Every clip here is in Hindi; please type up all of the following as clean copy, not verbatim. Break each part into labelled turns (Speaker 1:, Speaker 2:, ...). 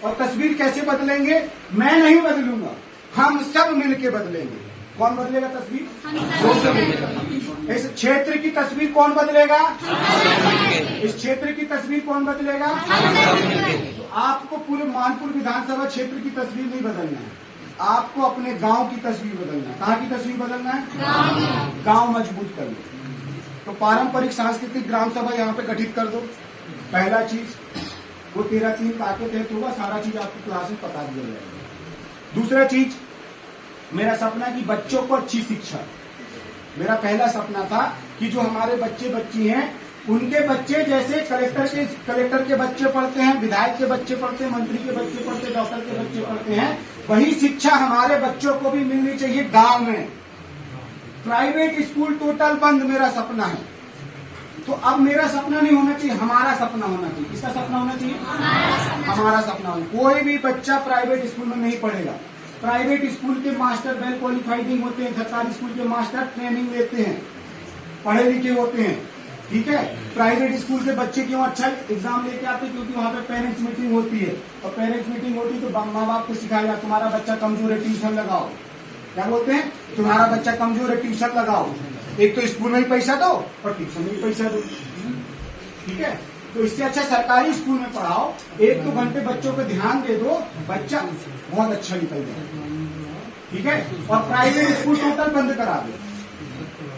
Speaker 1: और तस्वीर कैसे बदलेंगे? मैं नहीं बदलूंगा, हम सब मिलके बदलेंगे। कौन बदलेगा तस्वीर? इस क्षेत्र की तस्वीर कौन बदलेगा? इस क्षेत्र की तस्वीर कौन बदलेगा? तो आपको पूरे मानपुर विधानसभा क्षेत्र की तस्वीर नहीं बदलना है, आपको अपने गांव की तस्वीर बदलना है। कहाँ की तस्वीर बदलना है? गांव मजबूत कर लो। तो पारंपरिक सांस्कृतिक ग्राम सभा यहाँ पे गठित कर दो। पहला चीज वो 13(3) के तहत होगा, सारा चीज आपको क्लास में बता दिया जाएगा। दूसरा चीज, मेरा सपना कि बच्चों को अच्छी शिक्षा। मेरा पहला सपना था कि जो हमारे बच्चे बच्ची हैं उनके बच्चे जैसे कलेक्टर के बच्चे पढ़ते हैं, विधायक के बच्चे पढ़ते हैं, मंत्री के बच्चे पढ़ते हैं, डॉक्टर के बच्चे पढ़ते हैं, वही शिक्षा हमारे बच्चों को भी मिलनी चाहिए गांव में। प्राइवेट स्कूल टोटल बंद मेरा सपना है। तो अब मेरा सपना नहीं होना चाहिए, हमारा सपना होना चाहिए। किसका सपना होना चाहिए? हमारा सपना होना। कोई भी बच्चा प्राइवेट स्कूल में नहीं पढ़ेगा। प्राइवेट स्कूल के मास्टर वेल क्वालिफाइड होते हैं, सरकारी स्कूल के मास्टर ट्रेनिंग लेते हैं, पढ़े लिखे होते हैं, ठीक है। प्राइवेट स्कूल के बच्चे क्यों अच्छा एग्जाम लेके आते हैं? क्योंकि वहाँ पे पेरेंट्स मीटिंग होती है, और पेरेंट्स मीटिंग होती है तो माँ बाप को सिखाया जाता है तुम्हारा बच्चा कमजोर है, ट्यूशन लगाओ। क्या बोलते हैं? तुम्हारा बच्चा कमजोर है, ट्यूशन लगाओ। एक तो स्कूल में भी पैसा दो और ट्यूशन में भी पैसा दो, ठीक है। तो इससे अच्छा सरकारी स्कूल में पढ़ाओ, 1-2 घंटे बच्चों पे ध्यान दे दो, बच्चा बहुत अच्छा निकल जाए, ठीक है। और प्राइवेट स्कूल टोटल बंद करा दो।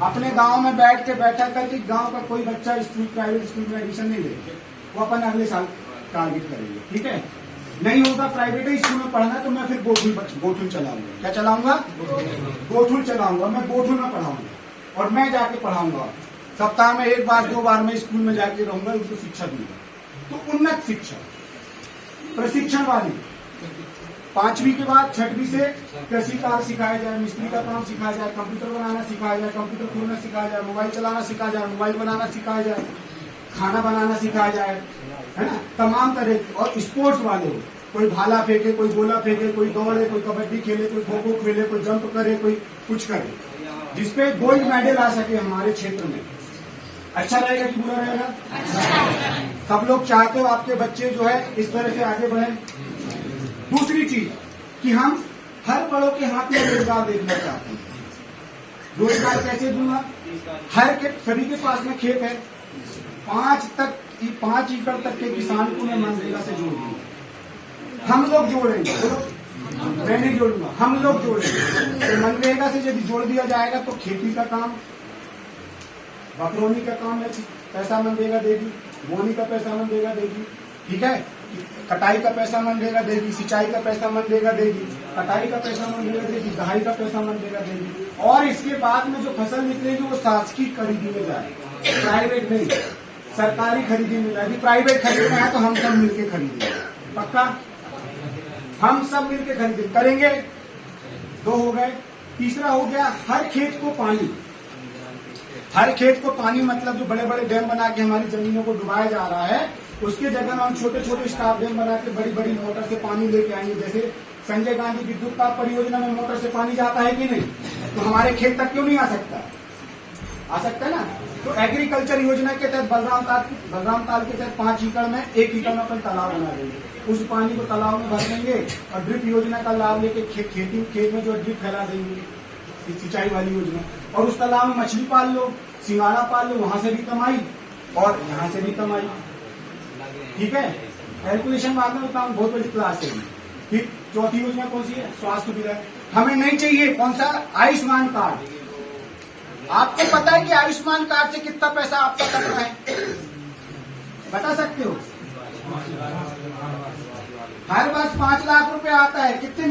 Speaker 1: अपने गांव में बैठ करके गांव का कोई बच्चा स्कूल प्राइवेट स्कूल में एडमिशन नहीं लेंगे, वो अपन अगले साल टारगेट करेंगे, ठीक है। नहीं होगा प्राइवेट स्कूल में पढ़ना तो मैं फिर गोठुल चलाऊंगा। क्या चलाऊंगा? गोठुल चलाऊंगा। मैं गोठुल में पढ़ाऊंगा और मैं जाके पढ़ाऊंगा। सप्ताह में 1 बार 2 बार मैं स्कूल में जाके रहूंगा, उनको शिक्षा दूंगा। तो उन्नत शिक्षा, प्रशिक्षण वाली 5वीं के बाद 6वीं से कृषि कार्य सिखाया जाए, मिस्त्री का काम सिखाया जाए, कंप्यूटर बनाना सिखाया जाए, कंप्यूटर खोलना सिखाया जाए, मोबाइल चलाना सिखाया जाए, मोबाइल बनाना सिखाया जाए, खाना बनाना सिखाया जाए, है ना। तमाम तरह। और स्पोर्ट्स वाले हो, कोई भाला फेंके, कोई गोला फेंके, कोई दौड़े, कोई कबड्डी खेले, कोई खो खो खेले, कोई जंप करे, कोई कुछ करे, जिसपे गोल्ड मेडल आ सके हमारे क्षेत्र में। अच्छा रहेगा कि बुरा रहेगा? सब लोग चाहते हो आपके बच्चे जो है इस तरह से आगे बढ़े। दूसरी चीज कि हम हर बड़ों के हाथ में रोजगार देखना चाहते हैं। रोजगार कैसे दूंगा? सभी के पास में खेत है, 5 एकड़ तक के किसान को मैं मनरेगा से जोड़ दूंगा। हम लोग जोड़ेंगे, मैं नहीं जोड़ूंगा, हम लोग जोड़ेंगे। तो मनरेगा से यदि जोड़ दिया जाएगा तो खेती का काम, बकरौनी का काम है, पैसा मनरेगा देगी, बोनी का पैसा मनरेगा देगी, ठीक है। कटाई का पैसा मनरेगा देगी, सिंचाई का पैसा मनरेगा देगी, कटाई का पैसा मनरेगा देगी, दहाई का पैसा मनरेगा देगी। और इसके बाद में जो फसल निकलेगी वो शासकीय खरीदी में जाएगी, प्राइवेट नहीं, सरकारी खरीदी में जाएगी। प्राइवेट खरीदना है तो हम सब मिलके खरीदेंगे, पक्का हम सब मिलके खरीदेंगे, करेंगे। 2 हो गए। तीसरा हो गया हर खेत को पानी। हर खेत को पानी मतलब जो बड़े बड़े डैम बना के हमारी जमीनों को डुबाया जा रहा है, उसके जगह में हम छोटे छोटे स्टाफ डैम बना के बड़ी बड़ी मोटर से पानी लेके आएंगे। जैसे संजय गांधी विद्युत ताप परियोजना में मोटर से पानी जाता है कि नहीं, तो हमारे खेत तक क्यों नहीं आ सकता? आ सकता है ना। तो एग्रीकल्चर योजना के तहत बलराम ताल के तहत 5 एकड़ में 1 एकड़ में अपन तालाब बना देंगे, उस पानी को तालाब में भर देंगे और ड्रिप योजना का लाभ लेके खेत में जो ड्रिप फैला देंगे, सिंचाई वाली योजना। और उस तालाब में मछली पाल लो, सिंगाड़ा पाल लो, वहां से भी कमाई और यहाँ से भी कमाई, ठीक है। कैलकुलेशन बाद में बताऊं, बहुत बड़ी क्लास है। फिर चौथी योजना कौन सी है? स्वास्थ्य सुविधा। हमें नहीं चाहिए कौन सा? आयुष्मान कार्ड। आपको पता है कि आयुष्मान कार्ड से कितना पैसा आपका कट रहा है? बता सकते हो? हर वर्ष 5 लाख रुपए आता है। कितने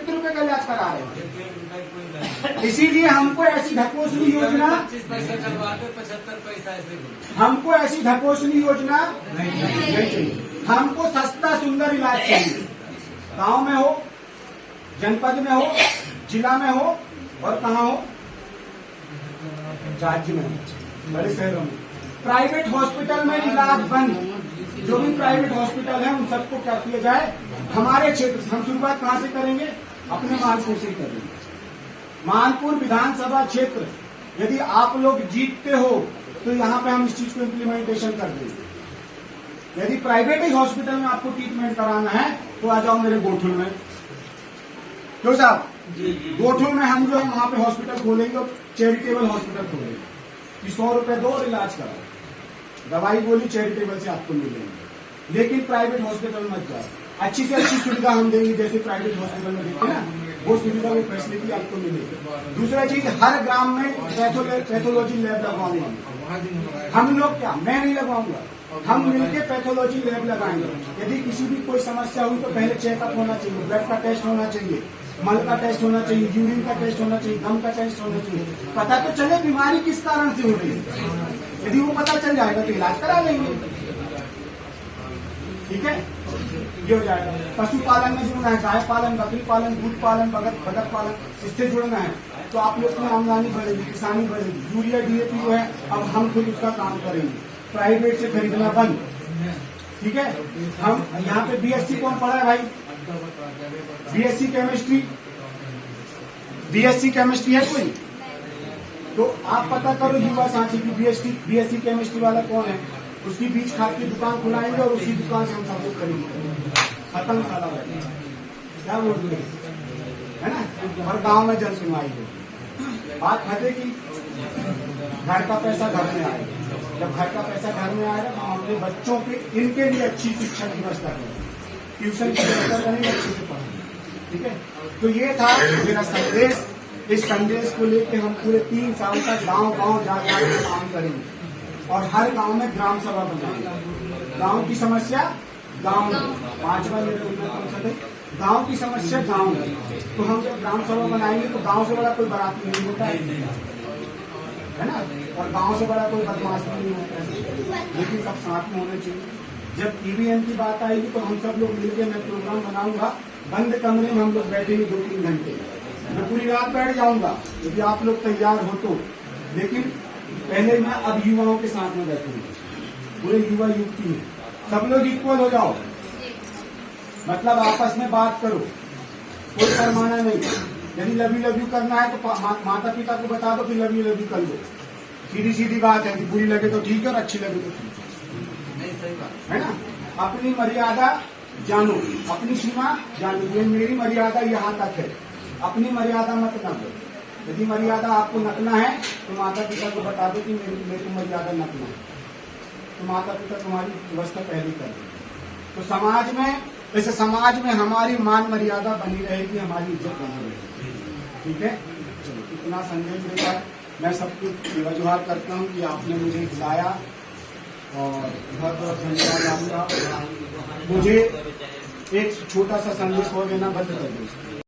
Speaker 1: रुपए का इलाज करा रहे हैं? इसीलिए हमको ऐसी ढकोसली योजना,
Speaker 2: 25 पैसा करवाते 75 पैसा ऐसे।
Speaker 1: हमको ऐसी ढकोसली योजना नहीं चाहिए। हमको सस्ता सुंदर इलाज चाहिए। गांव में हो, जनपद में हो, जिला में हो और कहाँ हो? राज्य में, बड़े शहरों में। प्राइवेट हॉस्पिटल में इलाज बंद। जो भी प्राइवेट हॉस्पिटल है उन सबको क्या किया जाए? हमारे क्षेत्र से। हम शुरुआत कहाँ से करेंगे? अपने मानपुर से करेंगे। मानपुर विधानसभा क्षेत्र यदि आप लोग जीतते हो तो यहाँ पे हम इस चीज को इम्प्लीमेंटेशन कर देंगे। यदि प्राइवेट ही हॉस्पिटल में आपको ट्रीटमेंट कराना है तो आ जाओ मेरे गोठुल में। क्यों साहब, गोठुल में हम जो है वहां पे हॉस्पिटल खोलेंगे और चैरिटेबल हॉस्पिटल खोलेंगे कि 100 रुपए दो और इलाज कराओ, दवाई गोली चैरिटेबल से आपको मिलेंगे। लेकिन प्राइवेट हॉस्पिटल मत जाओ, अच्छी से अच्छी सुविधा हम देंगे जैसे प्राइवेट हॉस्पिटल में देते हैं ना, वो सुविधा वो फैसिलिटी आपको मिलेगी। दूसरा चीज, हर ग्राम में पैथोलॉजी लैब लगवाऊंगा। हम लोग क्या, मैं नहीं लगवाऊंगा, हम मिलकर पैथोलॉजी लैब लगाएंगे। यदि किसी भी कोई समस्या हुई तो पहले चेकअप होना चाहिए, ब्लड का टेस्ट होना चाहिए, मल का टेस्ट होना चाहिए, यूरिन का टेस्ट होना चाहिए, दम का टेस्ट होना चाहिए, पता तो चले बीमारी किस कारण से हो रही है। यदि वो पता चल जाएगा तो इलाज करा लेंगे। ठीक है, ये हो जाएगा। पशुपालन में जुड़ना है, गाय पालन, बकरी पालन, दूध पालन, बतख पालन, इससे जुड़ना है तो आप लोग की आमदनी बढ़ेगी, किसानी बढ़ेगी। यूरिया डीएपी जो है अब हम खुद उसका काम करेंगे, प्राइवेट से खरीदना बंद। ठीक है, हम यहाँ पे बीएससी कौन पढ़ा है भाई, बीएससी केमिस्ट्री, बीएससी केमिस्ट्री है कोई? तो आप पता करो युवा साथी की बीएससी केमिस्ट्री वाला कौन है, उसकी बीज खाद की दुकान खुलाएंगे और उसी दुकान से हम सब लोग खरीदेंगे। खत्म सारा बैठा, क्या बोल रहे है ना। और गांव में जन सुनवाई हो, बात फटे की घर का पैसा घर में आएगा। जब घर का पैसा घर में आएगा तो हम अपने बच्चों के इनके लिए अच्छी शिक्षा की व्यवस्था करेंगे, ट्यूशन की व्यवस्था करेंगे, अच्छे से पढ़ेंगे। ठीक है, तो ये था मेरा संदेश। इस संदेश को लेकर हम पूरे 3 साल तक गांव गांव जा कर काम करेंगे और हर गांव में ग्राम सभा बनाएंगे। गांव की समस्या गांव में, 5वां गांव की समस्या गांव में। तो हम जब ग्राम सभा बनाएंगे तो गांव से बड़ा कोई बाराती नहीं होता है ना, और गांव से बड़ा कोई बदमाश नहीं होता है, लेकिन सब साथ में होने चाहिए। जब ईवीएम की बात आएगी तो हम सब लोग मिलकर मैं प्रोग्राम बनाऊंगा, बंद कमरे में हम लोग बैठेंगे 2-3 घंटे, मैं पूरी रात बैठ जाऊंगा यदि आप लोग तैयार हो तो। लेकिन पहले मैं अब युवाओं के साथ में बैठूंगा, पूरे युवा युवती में सब लोग इक्वल हो जाओ, मतलब आपस में बात करो, कोई शर्माना नहीं। यदि लव यू करना है तो माता पिता को बता दो कि लव यू कर लो, सीधी सीधी बात है। कि बुरी लगे तो ठीक है और अच्छी लगे तो ठीक है ना। अपनी मर्यादा जानो, अपनी सीमा जानो, ये मेरी मर्यादा यहाँ तक है, अपनी मर्यादा मत नपो। यदि मर्यादा आपको नपना है तो माता पिता को बता दो कि मेरे को मर्यादा नपना है, तो माता पिता तुम्हारी व्यवस्था पहले कर देंगे। तो समाज में, वैसे समाज में हमारी मान मर्यादा बनी रहेगी, हमारी इज्जत बनी रहेगी। ठीक है, चलो इतना संदेश देकर मैं सबको वजूहात करता हूँ कि आपने मुझे बुलाया और बहुत बहुत धन्यवाद आपका। मुझे एक छोटा सा संदेश हो देना बंद कर दो।